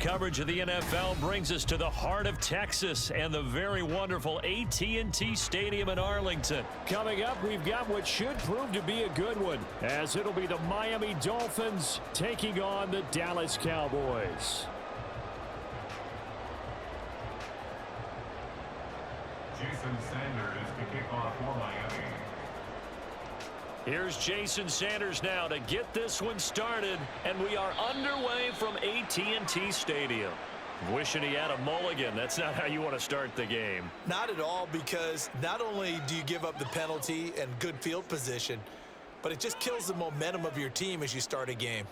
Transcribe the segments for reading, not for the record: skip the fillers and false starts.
coverage of the NFL brings us to the heart of Texas and the very wonderful AT&T Stadium in Arlington. Coming up, we've got what should prove to be a good one, as it'll be the Miami Dolphins taking on the Dallas Cowboys. Jason Sanders to kick off for Miami. Here's Jason Sanders now to get this one started, and we are underway from AT&T Stadium. Wishing he had a mulligan. That's not how you want to start the game. Not at all, because not only do you give up the penalty and good field position, but it just kills the momentum of your team as you start a game.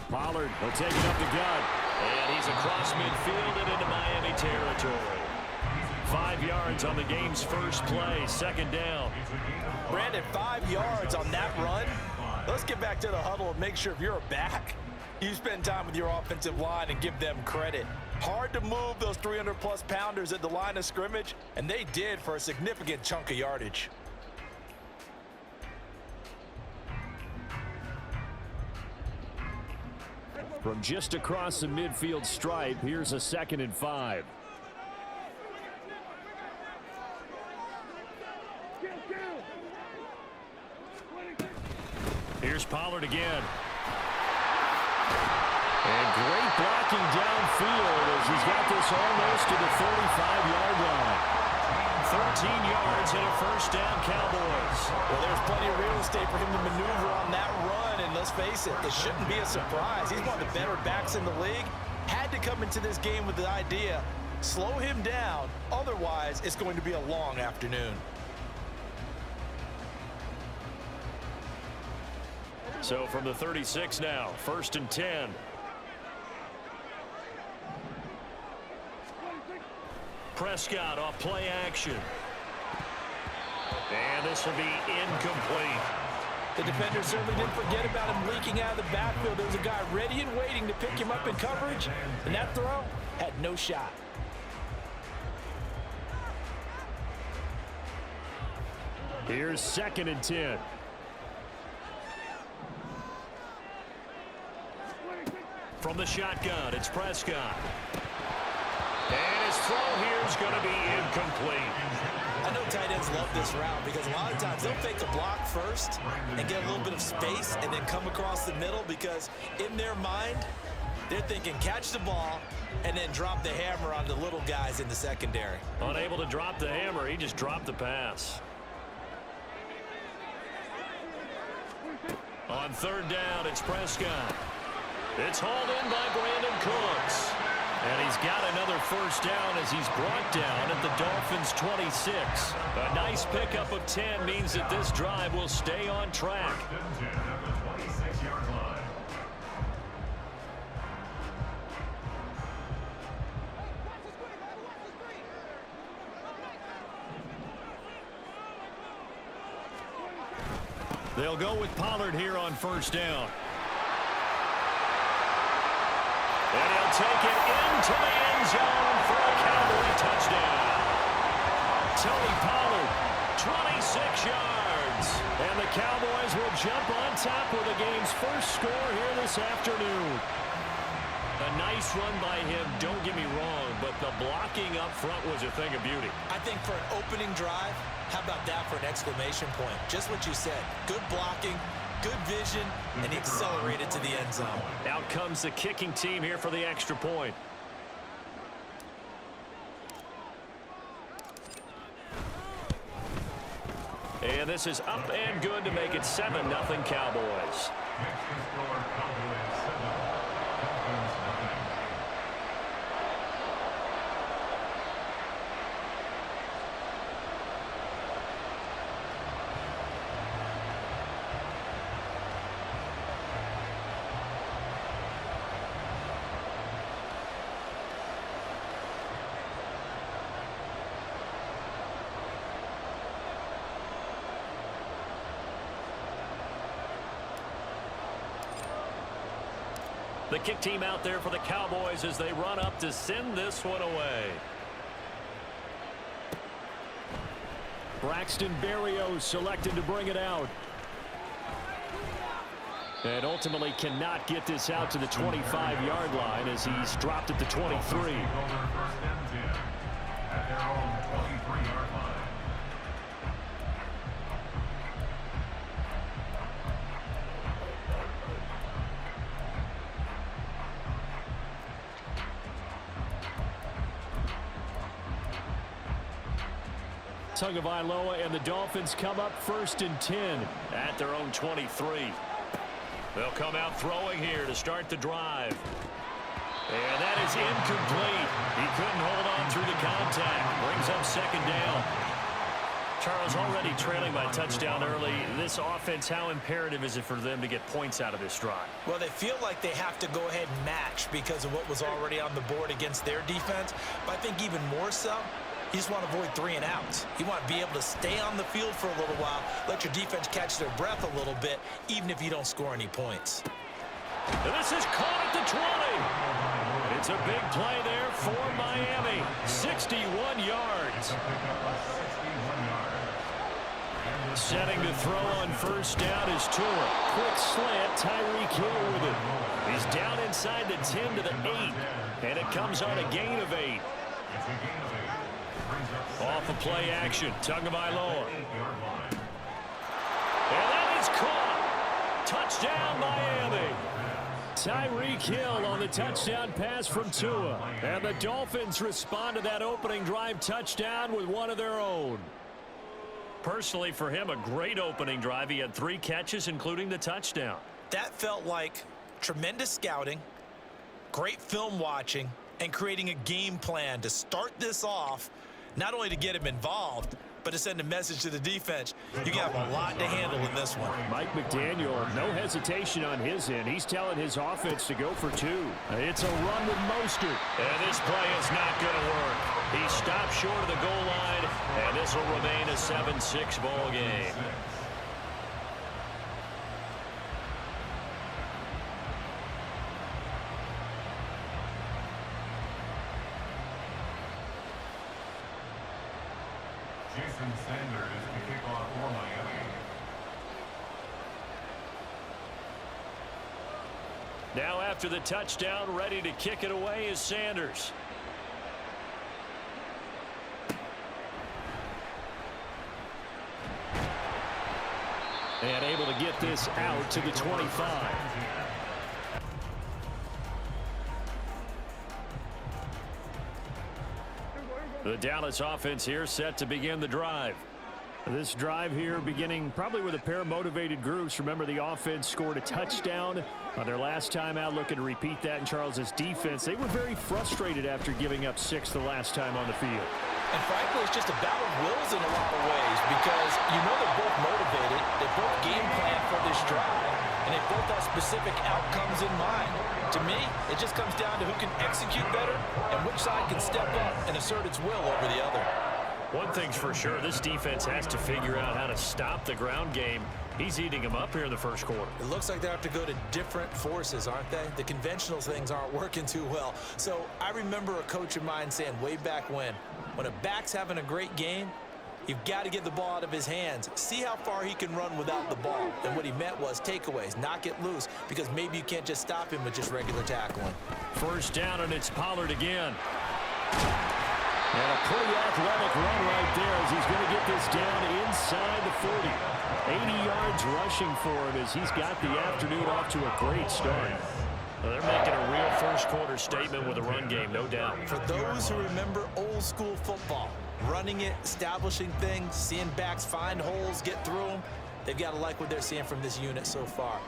Pollard will take it up the gut. And he's across midfield and into Miami territory. 5 yards on the game's first play, second down. Brandon, 5 yards on that run. Let's get back to the huddle and make sure if you're a back, you spend time with your offensive line and give them credit. Hard to move those 300-plus pounders at the line of scrimmage, and they did for a significant chunk of yardage. From just across the midfield stripe, here's a 2nd and 5. Here's Pollard again. And great blocking downfield as he's got this almost to the 35-yard line. 13 yards and a first down, Cowboys. Well, there's plenty of real estate for him to maneuver on that run, and let's face it, it shouldn't be a surprise. He's one of the better backs in the league. Had to come into this game with the idea, slow him down, otherwise it's going to be a long afternoon. So from the 36 now, 1st and 10. Prescott off play action. And this will be incomplete. The defender certainly didn't forget about him leaking out of the backfield. There was a guy ready and waiting to pick him up in coverage, and that throw had no shot. Here's 2nd and 10. From the shotgun, it's Prescott. And his throw here is going to be incomplete. I know tight ends love this route because a lot of times they'll fake a block first and get a little bit of space and then come across the middle because in their mind, they're thinking catch the ball and then drop the hammer on the little guys in the secondary. Unable to drop the hammer, he just dropped the pass. On 3rd down, it's Prescott. It's hauled in by Brandon Cooks. And he's got another first down as he's brought down at the Dolphins' 26. A nice pickup of 10 means that this drive will stay on track. They'll go with Pollard here on 1st down. And he'll take it into the end zone for a Cowboy touchdown. Tony Pollard, 26 yards. And the Cowboys will jump on top with the game's first score here this afternoon. A nice run by him, don't get me wrong, but the blocking up front was a thing of beauty. I think for an opening drive, how about that for an exclamation point? Just what you said. Good blocking, good vision, and he accelerated to the end zone. Out comes the kicking team here for the extra point. And this is up and good to make it 7-0 Cowboys. The kick team out there for the Cowboys as they run up to send this one away. Braxton Berrios selected to bring it out. And ultimately cannot get this out to the 25-yard line as he's dropped at the 23. At their own 23-yard line. Tagovailoa and the Dolphins come up 1st and 10 at their own 23. They'll come out throwing here to start the drive. And that is incomplete. He couldn't hold on through the contact. Brings up 2nd down. Charles, already trailing by touchdown early. This offense, how imperative is it for them to get points out of this drive? Well, they feel like they have to go ahead and match because of what was already on the board against their defense. But I think even more so, you just want to avoid 3 and outs. You want to be able to stay on the field for a little while, let your defense catch their breath a little bit, even if you don't score any points. And this is caught at the 20. It's a big play there for Miami. 61 yards. Setting to throw on 1st down is Tua. Quick slant, Tyreek Hill with it. He's down inside the 10 to the 8. And it comes on a gain of 8. Off of play action, Tagovailoa. And that is caught. Touchdown, Miami. Tyreek Hill on the touchdown pass from Tua. And the Dolphins respond to that opening drive touchdown with one of their own. Personally, for him, a great opening drive. He had 3 catches, including the touchdown. That felt like tremendous scouting, great film watching, and creating a game plan to start this off, not only to get him involved, but to send a message to the defense. You have a lot to handle in this one. Mike McDaniel, no hesitation on his end. He's telling his offense to go for 2. It's a run with Mostert. And this play is not going to work. He stopped short of the goal line, and this will remain a 7-6 ball game. Sanders to kick off for Miami. Now after the touchdown, ready to kick it away is Sanders. And able to get this out to the 25. The Dallas offense here set to begin the drive. This drive here beginning probably with a pair of motivated groups. Remember, the offense scored a touchdown on their last time out, looking to repeat that in Charles's defense. They were very frustrated after giving up 6 the last time on the field. And frankly, it's just a battle of wills in a lot of ways because you know they're both motivated. They both game plan for this drive, and they both have specific outcomes in mind. To me, it just comes down to who can execute better and which side can step up and assert its will over the other. One thing's for sure, this defense has to figure out how to stop the ground game. He's eating them up here in the first quarter. It looks like they have to go to different forces, aren't they? The conventional things aren't working too well. So I remember a coach of mine saying way back when a back's having a great game, you've got to get the ball out of his hands. See how far he can run without the ball. And what he meant was takeaways, knock it loose, because maybe you can't just stop him with just regular tackling. 1st down, and it's Pollard again. And a pretty athletic run right there as he's going to get this down inside the 40. 80 yards rushing for him as he's got the afternoon off to a great start. Well, they're making a real first quarter statement with a run game, no doubt. For those who remember old school football, running it, establishing things, seeing backs find holes, get through them, they've got to like what they're seeing from this unit so far.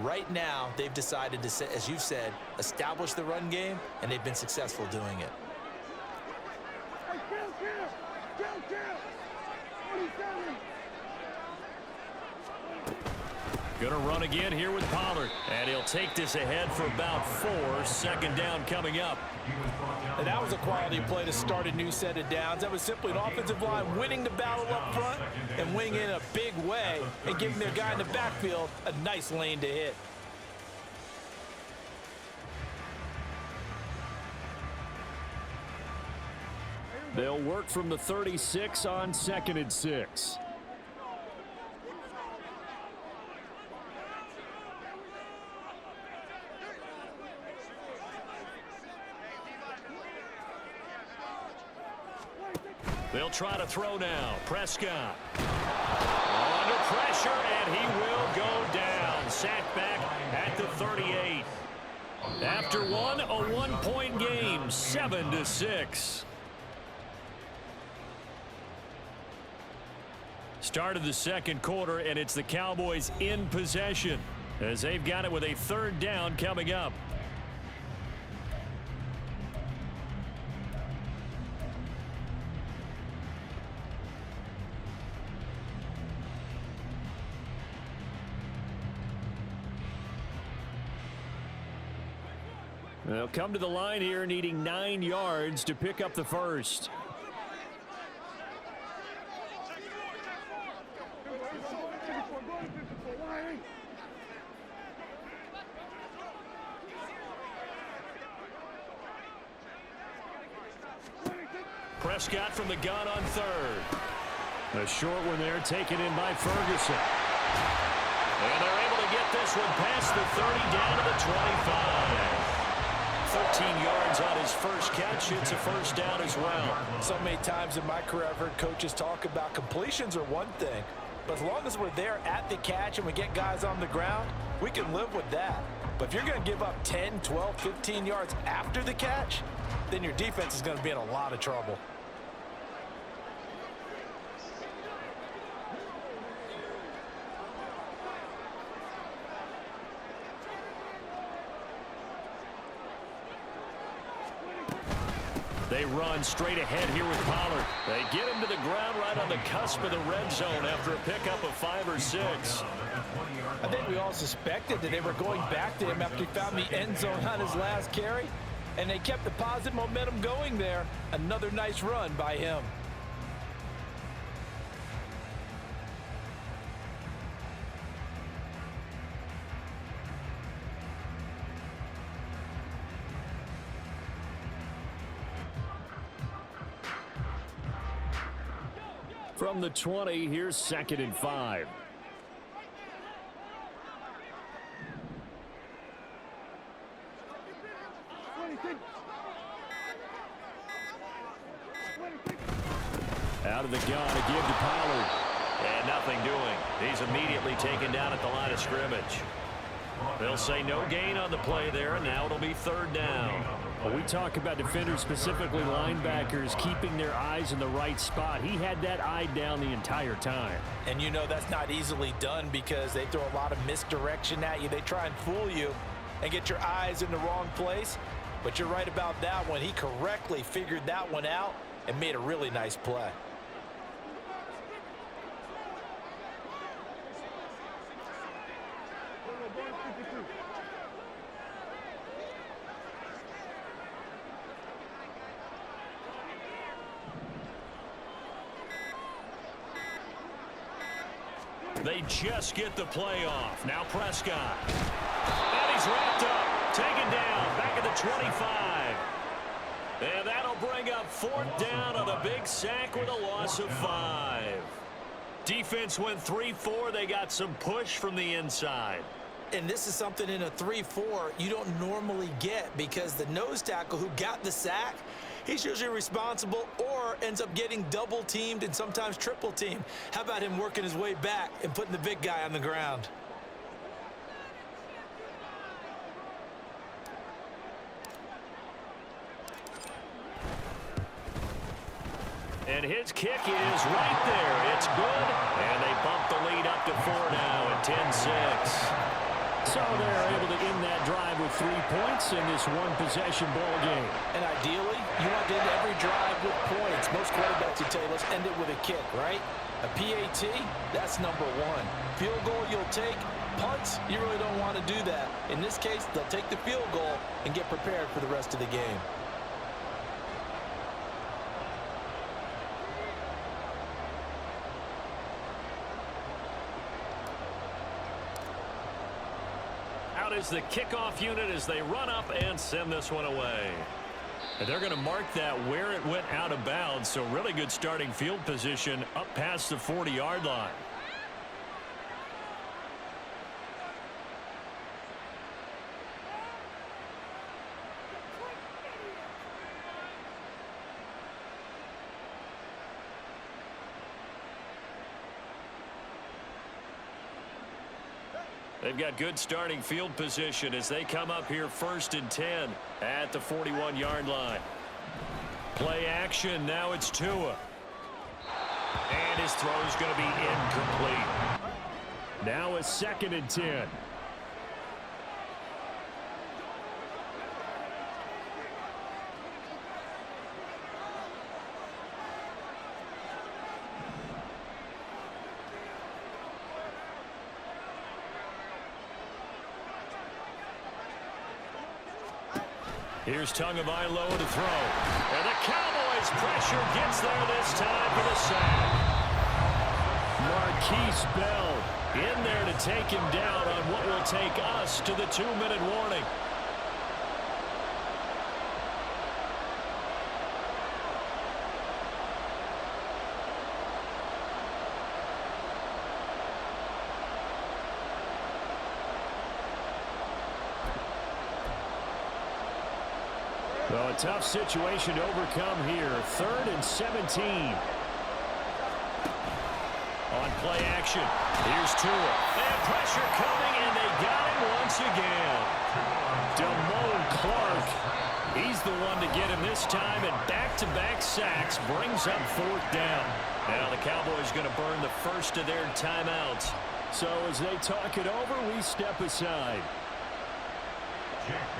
Right now, they've decided to, as you've said, establish the run game, and they've been successful doing it. Going to run again here with Pollard. And he'll take this ahead for about 4. 2nd down coming up. And that was a quality play to start a new set of downs. That was simply an offensive line winning the battle up front and winning in a big way and giving their guy in the backfield a nice lane to hit. They'll work from the 36 on 2nd and 6. They'll try to throw now. Prescott. Under pressure, and he will go down. Sacked back at the 38. After one, a one-point game, 7-6. Start of the second quarter, and it's the Cowboys in possession as they've got it with a 3rd down coming up. They'll come to the line here needing 9 yards to pick up the first. Prescott from the gun on 3rd. A short one there taken in by Ferguson. And they're able to get this one past the 30 down to the 25. 13 yards on his first catch. It's a first down as well. So many times in my career I've heard coaches talk about completions are one thing, but as long as we're there at the catch and we get guys on the ground, we can live with that. But if you're going to give up 10, 12, 15 yards after the catch, then your defense is going to be in a lot of trouble. They run straight ahead here with Pollard. They get him to the ground right on the cusp of the red zone after a pickup of 5 or 6. I think we all suspected that they were going back to him after he found the end zone on his last carry, and they kept the positive momentum going there. Another nice run by him. From the 20, here's 2nd and 5. Out of the gun, a give to Pollard. And nothing doing. He's immediately taken down at the line of scrimmage. They'll say no gain on the play there, and now it'll be 3rd down. Well, we talk about defenders, specifically linebackers, keeping their eyes in the right spot. He had that eye down the entire time. And you know that's not easily done because they throw a lot of misdirection at you. They try and fool you and get your eyes in the wrong place. But you're right about that one. He correctly figured that one out and made a really nice play. They just get the play off. Now Prescott. And he's wrapped up. Taken down. Back at the 25. And that'll bring up 4th down on a big sack with a loss of 5. Defense went 3-4. They got some push from the inside. And this is something in a 3-4 you don't normally get because the nose tackle who got the sack, he's usually responsible or ends up getting double teamed and sometimes triple teamed. How about him working his way back and putting the big guy on the ground? And his kick is right there. It's good. And they bump the lead up to 4 now at 10-6. So they're able to end that drive with 3 points in this one-possession ball game. And ideally, you want to end every drive with points. Most quarterbacks would tell you, let's end it with a kick, right? A PAT, that's number 1. Field goal you'll take. Punts, you really don't want to do that. In this case, they'll take the field goal and get prepared for the rest of the game. Out is the kickoff unit as they run up and send this one away. And they're going to mark that where it went out of bounds, so really good starting field position up past the 40-yard line. They've got good starting field position as they come up here 1st and 10 at the 41-yard line. Play action. Now it's Tua. And his throw is going to be incomplete. Now a 2nd and 10. Here's Tagovailoa to throw. And the Cowboys pressure gets there this time for the sack. Marquise Bell in there to take him down on what will take us to the 2-minute warning. Well, a tough situation to overcome here. 3rd and 17. On play action. Here's Tua. And pressure coming, and they got him once again. Damone Clark. He's the one to get him this time, and back-to-back sacks brings up 4th down. Now the Cowboys going to burn the first of their timeouts. So as they talk it over, we step aside.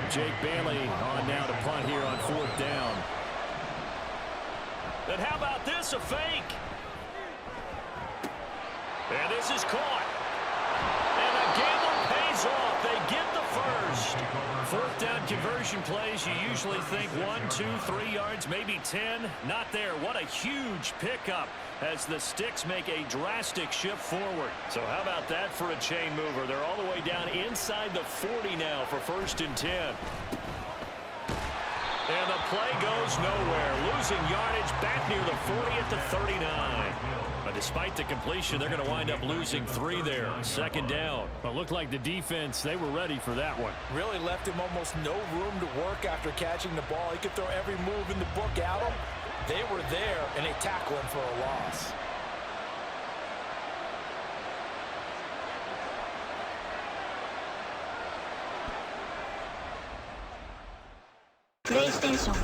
Jake Bailey on now to punt here on 4th down. And how about this, a fake? And this is caught. And the gamble pays off. They get the first. 4th down conversion plays, you usually think 1, 2, 3 yards, maybe 10. Not there. What a huge pickup as the Sticks make a drastic shift forward. So how about that for a chain mover? They're all the way down inside the 40 now for 1st and 10. And the play goes nowhere. Losing yardage back near the 40 at the 39. But despite the completion, they're going to wind up losing 3 there. 2nd down. Well, it looked like the defense, they were ready for that one. Really left him almost no room to work after catching the ball. He could throw every move in the book at him. They were there, and they tackled him for a loss. PlayStation